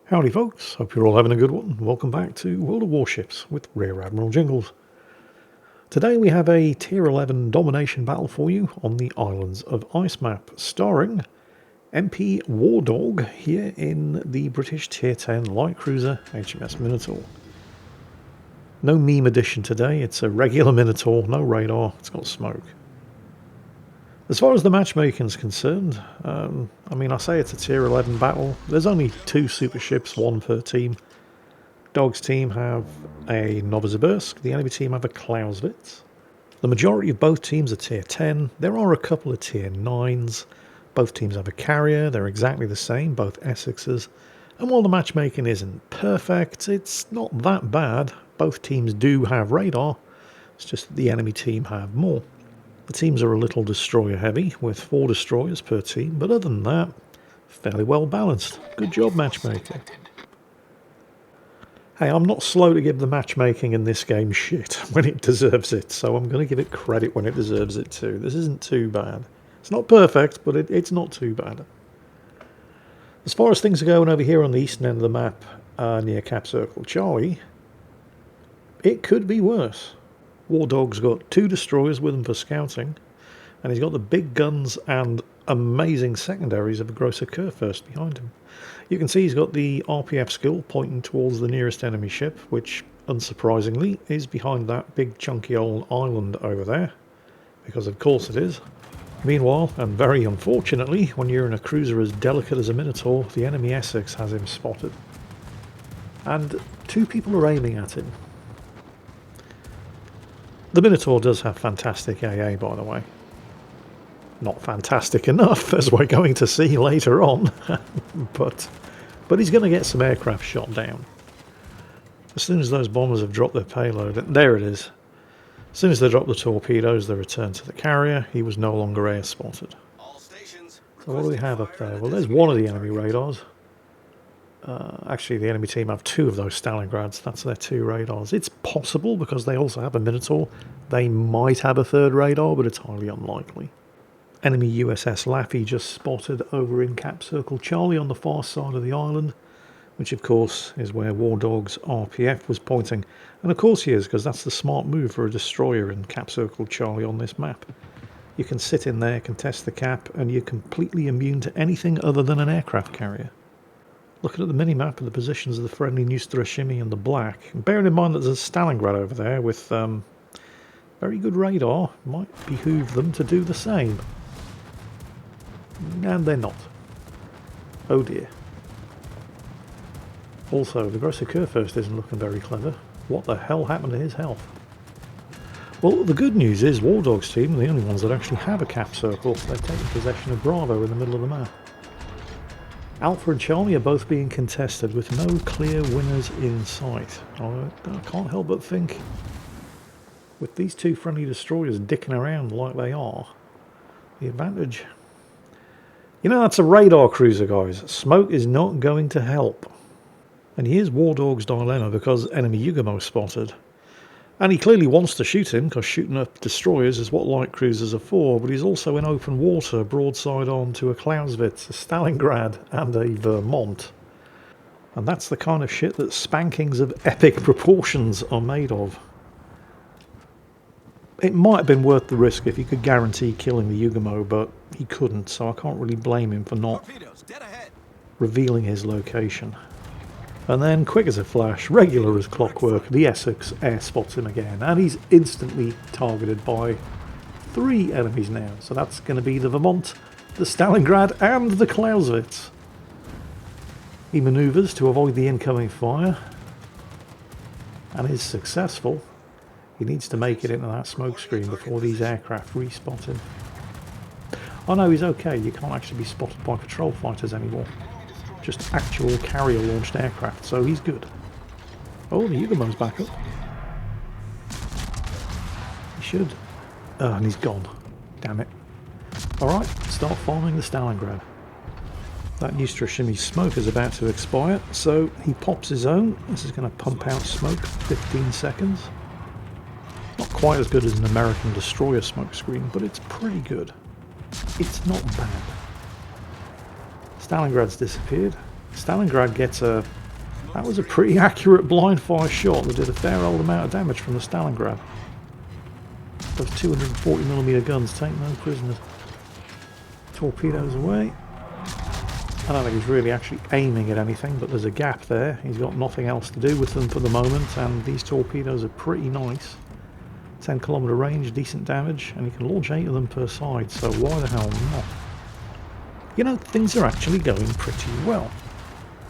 Howdy folks, hope you're all having a good one. Welcome back to World of Warships with Rear Admiral Jingles. Today we have a Tier 11 domination battle for you on the Islands of Ice map, starring MP War Dog here in the British Tier 10 light cruiser HMS Minotaur. No meme edition today, it's a regular Minotaur, no radar, it's got smoke. As far as the matchmaking is concerned, I say it's a Tier 11 battle. There's only 2 super ships, 1 per team. Dog's team have a Novosibirsk, the enemy team have a Clausewitz. The majority of both teams are Tier 10. There are a couple of Tier 9s. Both teams have a carrier, they're exactly the same, both Essexes. And while the matchmaking isn't perfect, it's not that bad. Both teams do have radar, it's just that the enemy team have more. The teams are a little destroyer heavy, with 4 destroyers per team, but other than that, fairly well balanced. Good job matchmaking. Hey, I'm not slow to give the matchmaking in this game shit when it deserves it, so I'm going to give it credit when it deserves it too. This isn't too bad. It's not perfect, but it's not too bad. As far as things are going over here on the eastern end of the map, near Cap Circle Charlie, it could be worse. War Dog's got 2 destroyers with him for scouting, and he's got the big guns and amazing secondaries of a Grosser Kurfürst behind him. You can see he's got the RPF skill pointing towards the nearest enemy ship, which, unsurprisingly, is behind that big chunky old island over there, because of course it is. Meanwhile, and very unfortunately, when you're in a cruiser as delicate as a Minotaur, the enemy Essex has him spotted. And 2 people are aiming at him. The Minotaur does have fantastic AA, by the way. Not fantastic enough, as we're going to see later on, but he's going to get some aircraft shot down. As soon as those bombers have dropped their payload, there it is. As soon as they drop the torpedoes, they return to the carrier. He was no longer air spotted. So what do we have up there? Well, there's one of the enemy radars. Actually, the enemy team have 2 of those Stalingrads. That's their 2 radars. It's possible, because they also have a Minotaur, they might have a 3rd radar, but it's highly unlikely. Enemy USS Laffey just spotted over in Cap Circle Charlie on the far side of the island, which of course is where War Dog's RPF was pointing. And of course he is, because that's the smart move for a destroyer in Cap Circle Charlie on this map. You can sit in there, contest the cap, and you're completely immune to anything other than an aircraft carrier. Looking at the mini-map and the positions of the friendly Neustrashimi and the Black, and bearing in mind that there's a Stalingrad over there with very good radar, might behoove them to do the same. And they're not. Oh dear. Also, the Grosser Kurfürst isn't looking very clever. What the hell happened to his health? Well, the good news is War Dog's team are the only ones that actually have a cap circle. They've taken possession of Bravo in the middle of the map. Alpha and Charlie are both being contested with no clear winners in sight. I can't help but think, with these 2 friendly destroyers dicking around like they are, the advantage... You know, that's a radar cruiser, guys. Smoke is not going to help. And here's War Dog's dilemma, because enemy Yugomo spotted. And he clearly wants to shoot him, because shooting up destroyers is what light cruisers are for, but he's also in open water, broadside on to a Clausewitz, a Stalingrad, and a Vermont. And that's the kind of shit that spankings of epic proportions are made of. It might have been worth the risk if he could guarantee killing the Yugomo, but he couldn't, so I can't really blame him for not revealing his location. And then, quick as a flash, regular as clockwork, the Essex air spots him again, and he's instantly targeted by 3 enemies now. So that's going to be the Vermont, the Stalingrad, and the Clausewitz. He manoeuvres to avoid the incoming fire, and is successful. He needs to make it into that smoke screen before these aircraft respot him. Oh no, he's okay, you can't actually be spotted by patrol fighters anymore. Just actual carrier-launched aircraft, so he's good. Oh, the Yugomo's back up. He should. Oh, and he's gone. Damn it. Alright, start farming the Stalingrad. That Neustrashimi smoke is about to expire, so he pops his own. This is going to pump out smoke for 15 seconds. Not quite as good as an American destroyer smoke screen, but it's pretty good. It's not bad. Stalingrad's disappeared. Stalingrad gets a... That was a pretty accurate blind fire shot that did a fair old amount of damage from the Stalingrad. Those 240mm guns take no prisoners. Torpedoes away. I don't think he's really actually aiming at anything, but there's a gap there. He's got nothing else to do with them for the moment, and these torpedoes are pretty nice. 10km range, decent damage, and you can launch 8 of them per side, so why the hell not? You know, things are actually going pretty well.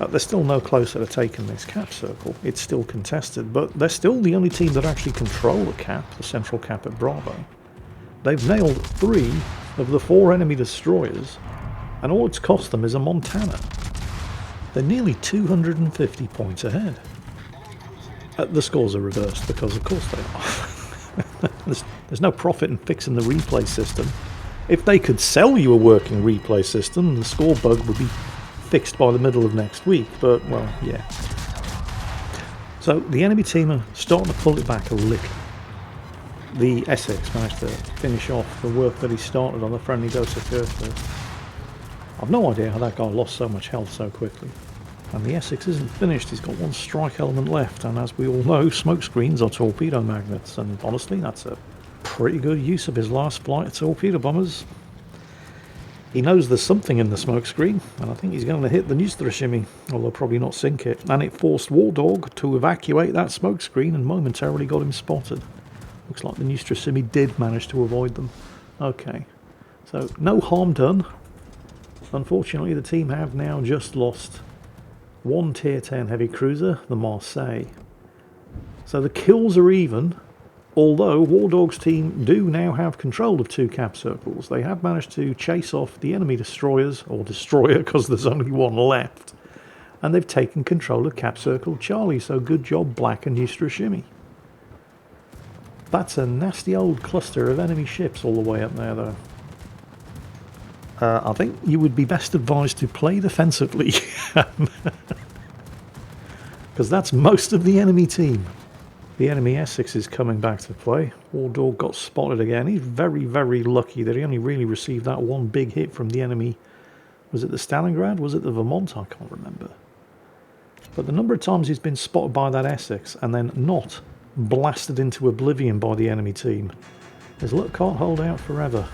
They're still no closer to taking this cap circle. It's still contested, but they're still the only team that actually control the cap, the central cap at Bravo. They've nailed 3 of the 4 enemy destroyers, and all it's cost them is a Montana. They're nearly 250 points ahead. The scores are reversed because of course they are. there's no profit in fixing the replay system. If they could sell you a working replay system, the score bug would be fixed by the middle of next week, but, well, yeah. So, the enemy team are starting to pull it back a little. The Essex managed to finish off the work that he started on the friendly dose of first. I've no idea how that guy lost so much health so quickly. And the Essex isn't finished, he's got 1 strike element left, and as we all know, smoke screens are torpedo magnets, and honestly, that's a pretty good use of his last flight of torpedo bombers. He knows there's something in the smoke screen, and I think he's going to hit the Neustra shimmy, although probably not sink it. And it forced War Dog to evacuate that smoke screen and momentarily got him spotted. Looks like the Neustra shimmy did manage to avoid them. Okay, so no harm done. Unfortunately, the team have now just lost 1 tier 10 heavy cruiser, the Marseille. So the kills are even. Although War Dog's team do now have control of 2 cap circles. They have managed to chase off the enemy destroyers, or destroyer because there's only 1 left, and they've taken control of cap circle Charlie, so good job Black and Neustra shimmy. That's a nasty old cluster of enemy ships all the way up there though. I think you would be best advised to play defensively, because that's most of the enemy team. The enemy Essex is coming back to play. War Dog got spotted again. He's very, very lucky that he only really received that 1 big hit from the enemy. Was it the Stalingrad? Was it the Vermont? I can't remember. But the number of times he's been spotted by that Essex and then not blasted into oblivion by the enemy team. His luck can't hold out forever.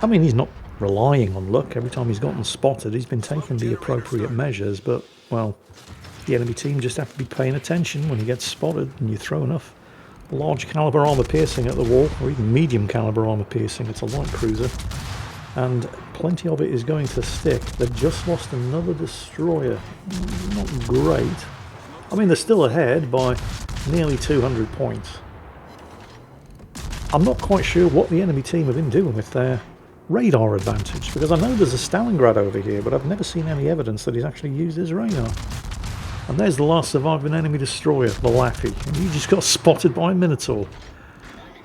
I mean, he's not relying on luck. Every time he's gotten spotted, he's been taking the appropriate measures, but, well, the enemy team just have to be paying attention when he gets spotted and you throw enough large caliber armor piercing at the wall, or even medium caliber armor piercing. It's a light cruiser, and plenty of it is going to stick. They've just lost another destroyer. Not great. I mean, they're still ahead by nearly 200 points. I'm not quite sure what the enemy team have been doing with their radar advantage, because I know there's a Stalingrad over here, but I've never seen any evidence that he's actually used his radar. And there's the last surviving enemy destroyer, the Laffy, and you just got spotted by a Minotaur.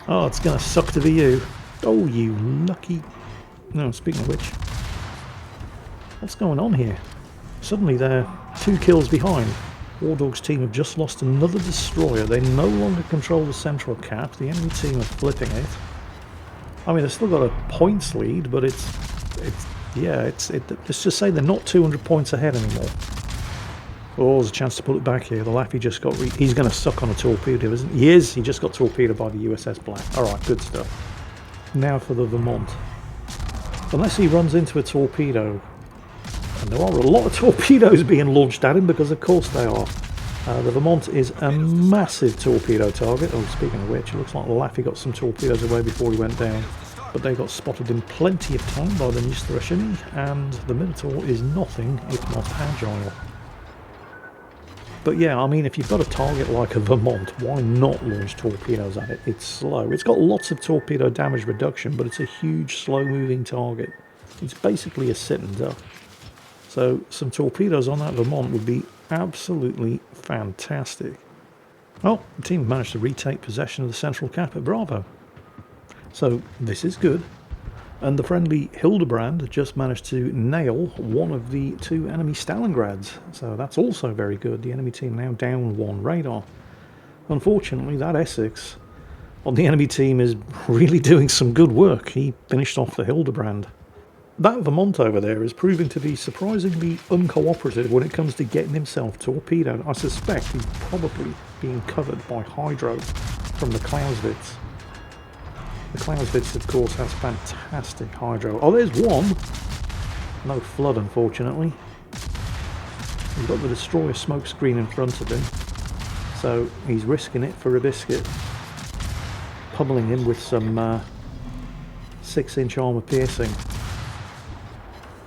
Oh, it's going to suck to be you. Oh, you lucky... No, speaking of which... What's going on here? Suddenly they're 2 kills behind. War Dog's team have just lost another destroyer. They no longer control the central cap. The enemy team are flipping it. I mean, they've still got a points lead, but let's just say they're not 200 points ahead anymore. Oh, there's a chance to pull it back here. The Laffy just got... He's going to suck on a torpedo, isn't he? He is. He just got torpedoed by the USS Black. Alright, good stuff. Now for the Vermont. Unless he runs into a torpedo. And there are a lot of torpedoes being launched at him, because of course they are. The Vermont is a massive torpedo target. Oh, speaking of which, it looks like the Laffy got some torpedoes away before he went down. But they got spotted in plenty of time by the Neustra shimmy, and the Minotaur is nothing if not agile. But yeah, I mean, if you've got a target like a Vermont, why not launch torpedoes at it? It's slow. It's got lots of torpedo damage reduction, but it's a huge, slow-moving target. It's basically a sit and duck. So some torpedoes on that Vermont would be absolutely fantastic. Well, the team managed to retake possession of the central cap at Bravo. So this is good. And the friendly Hildebrand just managed to nail 1 of the 2 enemy Stalingrads. So that's also very good. The enemy team now down 1 radar. Unfortunately, that Essex on the enemy team is really doing some good work. He finished off the Hildebrand. That Vermont over there is proving to be surprisingly uncooperative when it comes to getting himself torpedoed. I suspect he's probably being covered by hydro from the Clausewitz. The Clausewitz, of course, has fantastic hydro. Oh, there's one! No flood, unfortunately. He's got the destroyer smokescreen in front of him, so he's risking it for a biscuit. Pummeling him with some 6-inch armour piercing.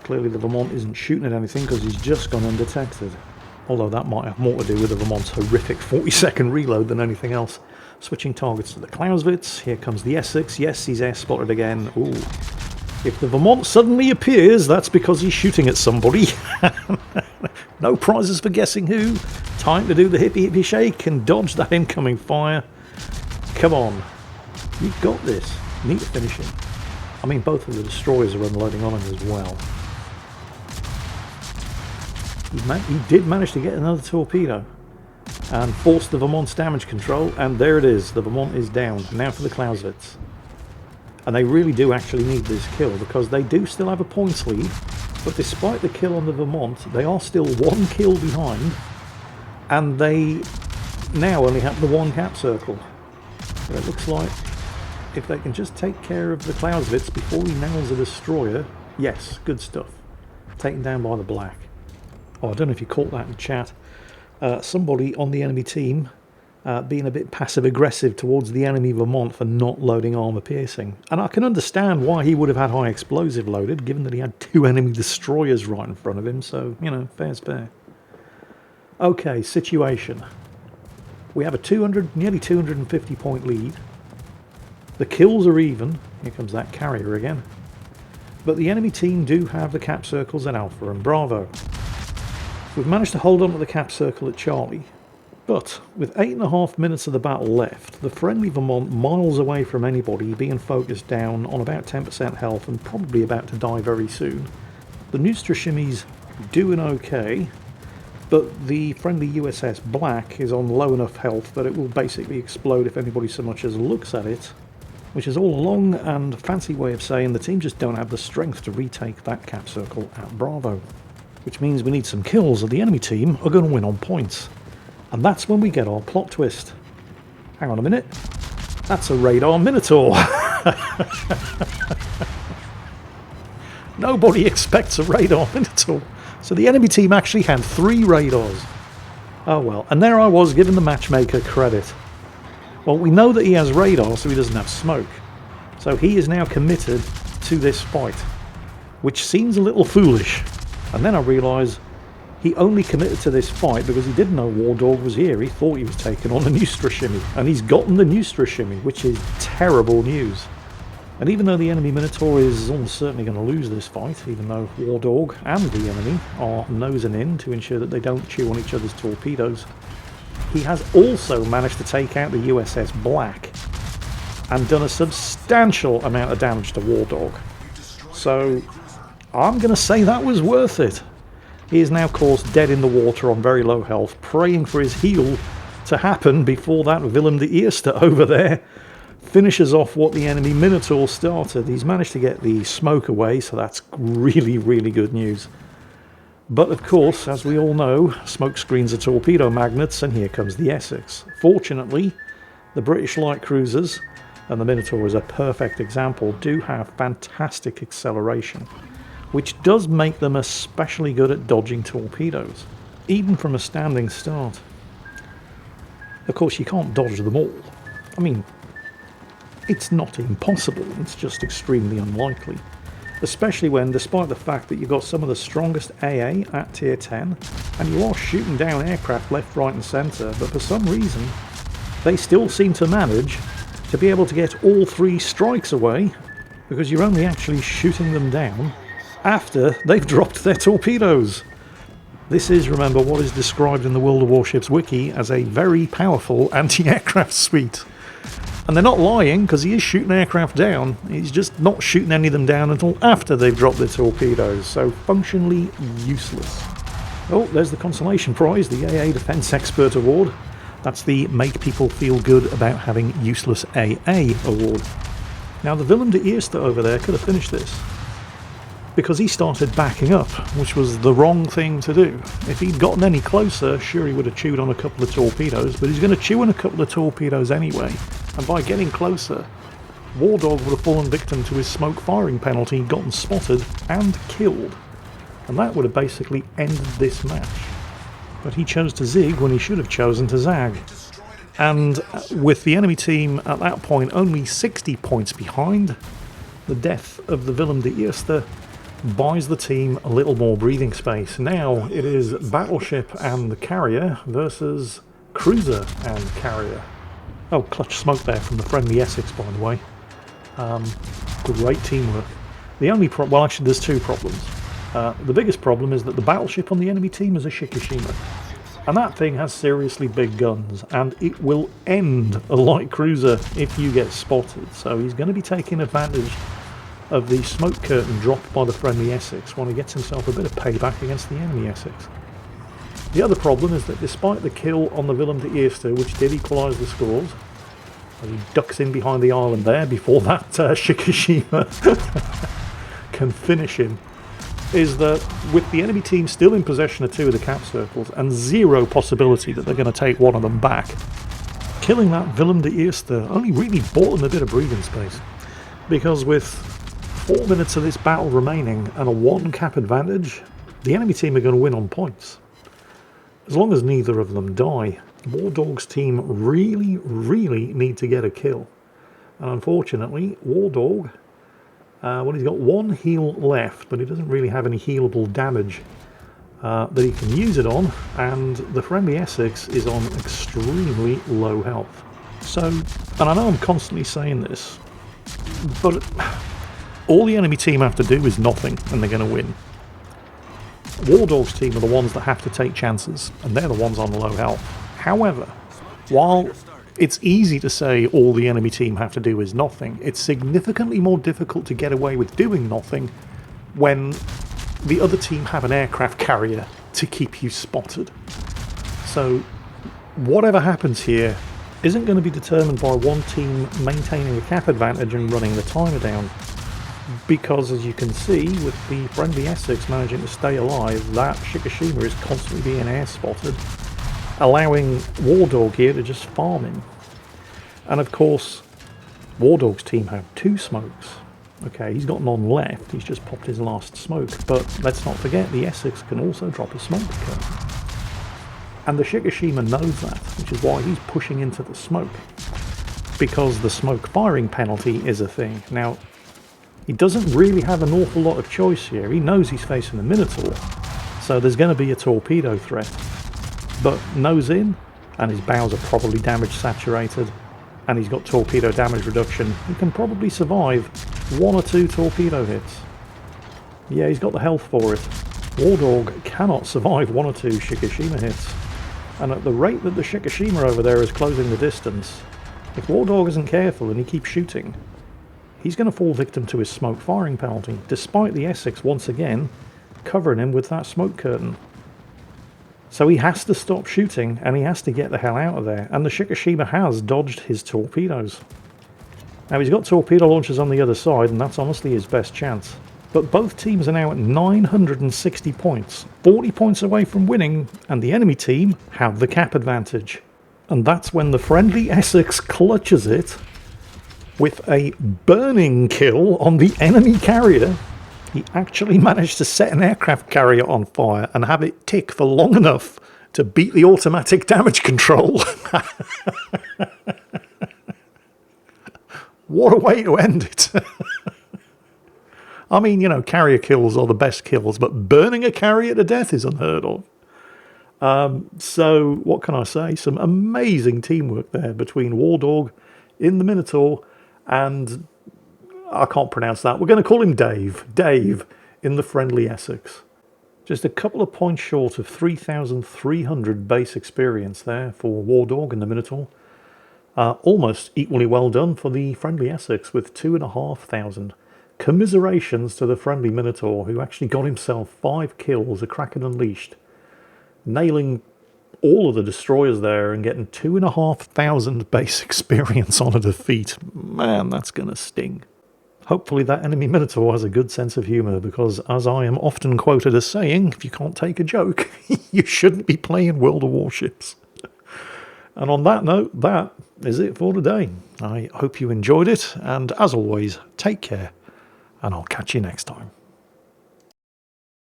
Clearly the Vermont isn't shooting at anything because he's just gone undetected. Although that might have more to do with the Vermont's horrific 40-second reload than anything else. Switching targets to the Clausewitz. Here comes the Essex. Yes, he's air spotted again. Ooh. If the Vermont suddenly appears, that's because he's shooting at somebody. No prizes for guessing who. Time to do the hippy hippy shake and dodge that incoming fire. Come on. You've got this. You need to finish him. I mean, both of the destroyers are unloading on him as well. He did manage to get another torpedo and force the Vermont's damage control, and there it is. The Vermont is down. Now for the Clausewitz. And they really do actually need this kill because they do still have a points lead, but despite the kill on the Vermont, they are still 1 kill behind, and they now only have the 1 cap circle. But it looks like if they can just take care of the Clausewitz before he nails a destroyer, yes, good stuff. Taken down by the black. Oh, I don't know if you caught that in chat. Somebody on the enemy team being a bit passive-aggressive towards the enemy Vermont for not loading armour piercing. And I can understand why he would have had high explosive loaded, given that he had 2 enemy destroyers right in front of him, so, you know, fair's fair. Okay, situation. We have a nearly 250 point lead. The kills are even. Here comes that carrier again. But the enemy team do have the cap circles at Alpha and Bravo. We've managed to hold on to the cap circle at Charlie, but with 8.5 minutes of the battle left, the friendly Vermont miles away from anybody, being focused down on about 10% health and probably about to die very soon. The Neustrashimmi's doing okay, but the friendly USS Black is on low enough health that it will basically explode if anybody so much as looks at it, which is all a long and fancy way of saying the team just don't have the strength to retake that cap circle at Bravo. Which means we need some kills, or the enemy team are going to win on points. And that's when we get our plot twist. Hang on a minute. That's a radar Minotaur. Nobody expects a radar Minotaur. So the enemy team actually had 3 radars. Oh well, and there I was giving the matchmaker credit. Well, we know that he has radar, so he doesn't have smoke. So he is now committed to this fight, which seems a little foolish. And then I realised he only committed to this fight because he didn't know War Dog was here. He thought he was taking on a Neustrashimmi, and he's gotten the Neustrashimmi, which is terrible news. And even though the enemy Minotaur is almost certainly going to lose this fight, even though War Dog and the enemy are nosing in to ensure that they don't chew on each other's torpedoes, he has also managed to take out the USS Black and done a substantial amount of damage to War Dog. So I'm going to say that was worth it. He is now, of course, dead in the water on very low health, praying for his heal to happen before that Willem de Eerste over there finishes off what the enemy Minotaur started. He's managed to get the smoke away, so that's really, really good news. But, of course, as we all know, smoke screens are torpedo magnets, and here comes the Essex. Fortunately, the British light cruisers, and the Minotaur is a perfect example, do have fantastic acceleration, which does make them especially good at dodging torpedoes, even from a standing start. Of course, you can't dodge them all. I mean, it's not impossible, it's just extremely unlikely. Especially when, despite the fact that you've got some of the strongest AA at tier 10, and you are shooting down aircraft left, right and centre, but for some reason, they still seem to manage to be able to get all 3 strikes away, because you're only actually shooting them down after they've dropped their torpedoes. This is, remember, what is described in the World of Warships wiki as a very powerful anti-aircraft suite. And they're not lying, because he is shooting aircraft down. He's just not shooting any of them down until after they've dropped their torpedoes, so functionally useless. Oh, there's the consolation prize, the AA Defence Expert Award. That's the Make People Feel Good About Having Useless AA award. Now, the Willem de Eerste over there could have finished this. because he started backing up, which was the wrong thing to do. If he'd gotten any closer, sure, he would have chewed on a couple of torpedoes, but he's going to chew on a couple of torpedoes anyway, and by getting closer, War Dog would have fallen victim to his smoke firing penalty, gotten spotted, and killed. And that would have basically ended this match. But he chose to zig when he should have chosen to zag. And with the enemy team at that point only 60 points behind, the death of the Willem de Eerste buys the team a little more breathing space. Now it is battleship and the carrier versus cruiser and carrier. Oh, clutch smoke there from the friendly Essex, by the way. Great teamwork. The only well, actually there's two problems. The biggest problem is that the battleship on the enemy team is a Shikishima. And that thing has seriously big guns, and it will end a light cruiser if you get spotted. So he's going to be taking advantage of the smoke curtain dropped by the friendly Essex when he gets himself a bit of payback against the enemy Essex. The other problem is that despite the kill on the Willem de Eerste, which did equalise the scores, as he ducks in behind the island there before that Shikishima can finish him, is that with the enemy team still in possession of two of the cap circles and zero possibility that they're going to take one of them back, killing that Willem de Eerste only really bought them a bit of breathing space. Because with 4 minutes of this battle remaining and a 1 cap advantage, the enemy team are going to win on points. As long as neither of them die, War Dog's team really need to get a kill. And unfortunately, War Dog, well, he's got 1 heal left, but he doesn't really have any healable damage that he can use it on, and the friendly Essex is on extremely low health. So, and I know I'm constantly saying this, but all the enemy team have to do is nothing, and they're going to win. War Dog's team are the ones that have to take chances, and they're the ones on low health. However, while it's easy to say all the enemy team have to do is nothing, it's significantly more difficult to get away with doing nothing when the other team have an aircraft carrier to keep you spotted. So whatever happens here isn't going to be determined by one team maintaining a cap advantage and running the timer down, because as you can see, with the friendly Essex managing to stay alive, that Shikishima is constantly being air spotted, allowing War Dog here to just farm him. And of course, War Dog's team have 2 smokes. Okay, he's got none left, he's just popped his last smoke, but let's not forget the Essex can also drop a smoke curtain. And the Shikishima knows that, which is why he's pushing into the smoke, because the smoke firing penalty is a thing. Now, he doesn't really have an awful lot of choice here. He knows he's facing the Minotaur, so there's going to be a torpedo threat. But nose in, and his bows are probably damage saturated, and he's got torpedo damage reduction. He can probably survive 1 or 2 torpedo hits. Yeah, he's got the health for it. War Dog cannot survive 1 or 2 Shikishima hits. And at the rate that the Shikishima over there is closing the distance, if War Dog isn't careful and he keeps shooting, he's going to fall victim to his smoke firing penalty, despite the Essex once again covering him with that smoke curtain. So he has to stop shooting, and he has to get the hell out of there. And the Shikishima has dodged his torpedoes. Now he's got torpedo launchers on the other side, and that's honestly his best chance. But both teams are now at 960 points, 40 points away from winning, and the enemy team have the cap advantage. And that's when the friendly Essex clutches it with a burning kill on the enemy carrier. He actually managed to set an aircraft carrier on fire and have it tick for long enough to beat the automatic damage control. What a way to end it. I mean, you know, carrier kills are the best kills, but burning a carrier to death is unheard of. So, what can I say? Some amazing teamwork there between War Dog in the Minotaur and... I can't pronounce that. We're going to call him Dave. Dave in the friendly Essex. Just a couple of points short of 3,300 base experience there for War Dog and the Minotaur. Almost equally well done for the friendly Essex with 2,500. Commiserations to the friendly Minotaur, who actually got himself 5 kills, a Kraken Unleashed, nailing all of the destroyers there and getting 2,500 base experience on a defeat. Man, that's going to sting. Hopefully that enemy Minotaur has a good sense of humour, because as I am often quoted as saying, if you can't take a joke, you shouldn't be playing World of Warships. And on that note, that is it for today. I hope you enjoyed it, and as always, take care, and I'll catch you next time.